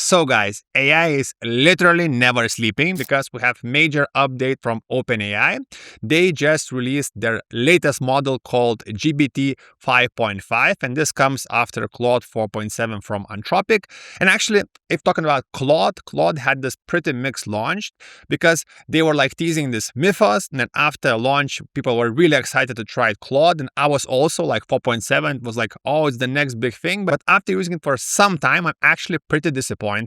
So guys, AI is literally never sleeping because we have major update from OpenAI. They just released their latest model called GPT-5.5, and this comes after Claude 4.7 from Anthropic. And actually, if talking about Claude had this pretty mixed launch because they were like teasing this mythos, and then after launch, people were really excited to try Claude, and I was also like 4.7 was like, oh, it's the next big thing. But after using it for some time, I'm actually pretty disappointed.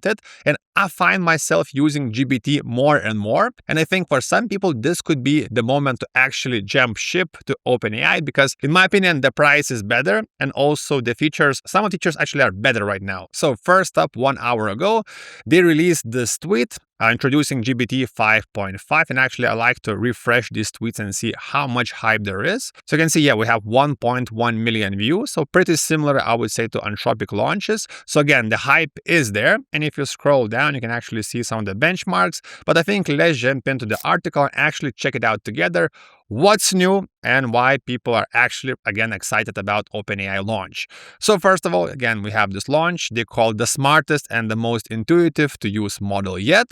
And I find myself using GPT more and more. And I think for some people, this could be the moment to actually jump ship to OpenAI because in my opinion, the price is better. And also the features, some of the features actually are better right now. So first up, 1 hour ago, they released this tweet introducing GPT 5.5. And actually, I like to refresh these tweets and see how much hype there is. So you can see, yeah, we have 1.1 million views. So pretty similar, I would say, to Anthropic launches. So again, the hype is there. And if you scroll down, you can actually see some of the benchmarks. But I think let's jump into the article and actually check it out together. What's new and why people are actually, again, excited about OpenAI launch. So first of all, again, we have this launch. They call it the smartest and the most intuitive to use model yet.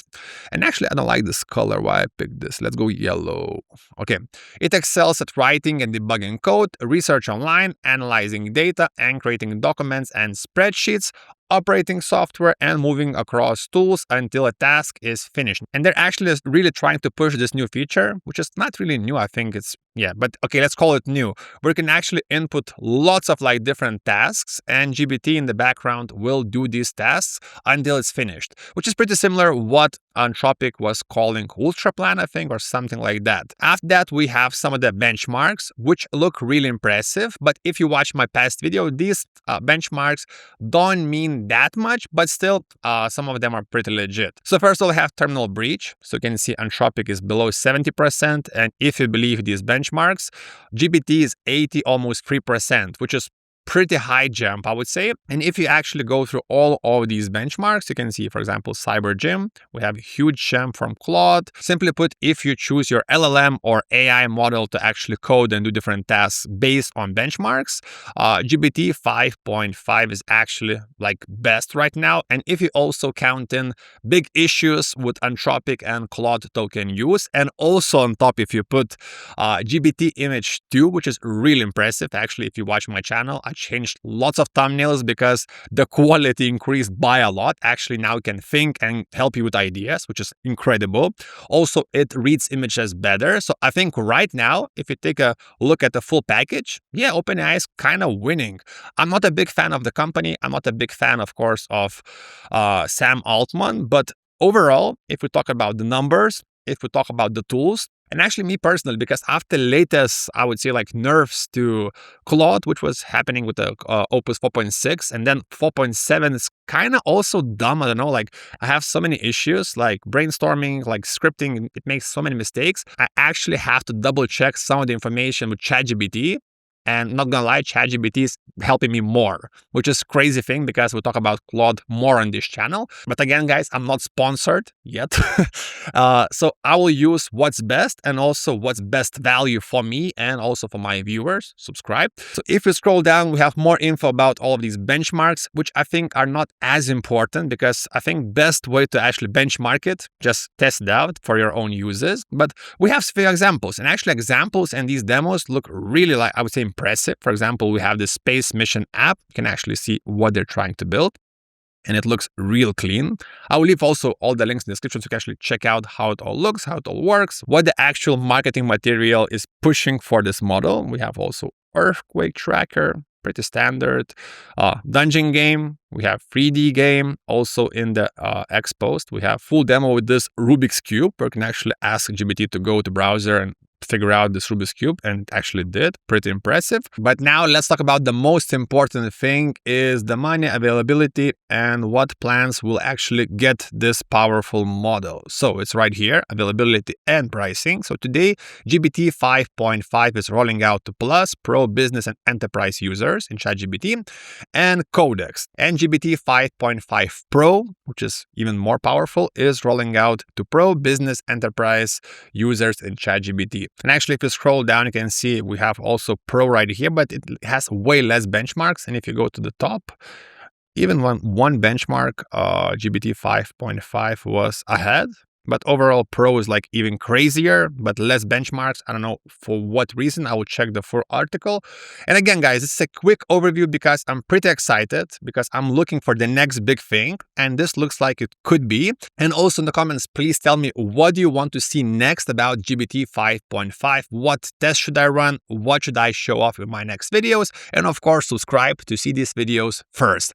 And actually, I don't like this color. Why I picked this? Let's go yellow. Okay. It excels at writing and debugging code, research online, analyzing data, and creating documents and spreadsheets, operating software, and moving across tools until a task is finished. And they're actually really trying to push this new feature, which is not really new. I think it's, yeah, but okay, let's call it new, where you can actually input lots of like different tasks and GPT in the background will do these tasks until it's finished, which is pretty similar what Anthropic was calling Ultra Plan, I think, or something like that. After that, we have some of the benchmarks, which look really impressive. But if you watch my past video, these benchmarks don't mean that much, but still some of them are pretty legit. So first of all, we have terminal breach. So you can see Anthropic is below 70%. And if you believe these benchmarks, GPT is 80, almost 3%, which is pretty high jump, I would say. And if you actually go through all of these benchmarks, you can see, for example, CyberGym, we have a huge jump from Claude. Simply put, if you choose your LLM or AI model to actually code and do different tasks based on benchmarks, GPT 5.5 is actually like best right now. And if you also count in big issues with Anthropic and Claude token use, and also on top, if you put GPT image 2, which is really impressive. Actually, if you watch my channel, I changed lots of thumbnails because the quality increased by a lot. Actually, now you can think and help you with ideas, which is incredible. Also, it reads images better. So I think right now, if you take a look at the full package, yeah, OpenAI is kind of winning. I'm not a big fan of the company. I'm not a big fan, of course, of Sam Altman. But overall, if we talk about the numbers, if we talk about the tools, and actually me personally, because after latest, I would say like nerfs to Claude, which was happening with the Opus 4.6, and then 4.7 is kind of also dumb. I don't know, like I have so many issues like brainstorming, like scripting, it makes so many mistakes. I actually have to double check some of the information with ChatGPT. And not gonna lie, ChatGPT is helping me more, which is crazy thing because we'll talk about Claude more on this channel. But again, guys, I'm not sponsored yet. So I will use what's best and also what's best value for me and also for my viewers. Subscribe. So if you scroll down, we have more info about all of these benchmarks, which I think are not as important because I think best way to actually benchmark it, just test it out for your own uses. But we have a few examples, and actually examples and these demos look really like, I would say, impressive. For example, we have the space mission app. You can actually see what they're trying to build, and it looks real clean. I will leave also all the links in the description so you can actually check out how it all looks, how it all works, what the actual marketing material is pushing for this model. We have also earthquake tracker, pretty standard, dungeon game. We have 3D game. Also in the X post, we have full demo with this Rubik's Cube, where you can actually ask GPT to go to browser and figure out this Rubik's Cube, and it actually did. Pretty impressive. But now let's talk about the most important thing is the money availability and what plans will actually get this powerful model. So it's right here, availability and pricing. So today, GPT 5.5 is rolling out to Plus, Pro, Business, and Enterprise users in ChatGPT, and Codex. And GPT 5.5 Pro, which is even more powerful, is rolling out to Pro, Business, Enterprise users in ChatGPT. And actually, if you scroll down, you can see we have also Pro right here, but it has way less benchmarks. And if you go to the top, even one benchmark, GPT 5.5 was ahead. But overall, Pro is like even crazier, but less benchmarks. I don't know for what reason. I will check the full article. And again, guys, this is a quick overview because I'm pretty excited because I'm looking for the next big thing. And this looks like it could be. And also in the comments, please tell me what do you want to see next about GPT 5.5? What test should I run? What should I show off in my next videos? And of course, subscribe to see these videos first.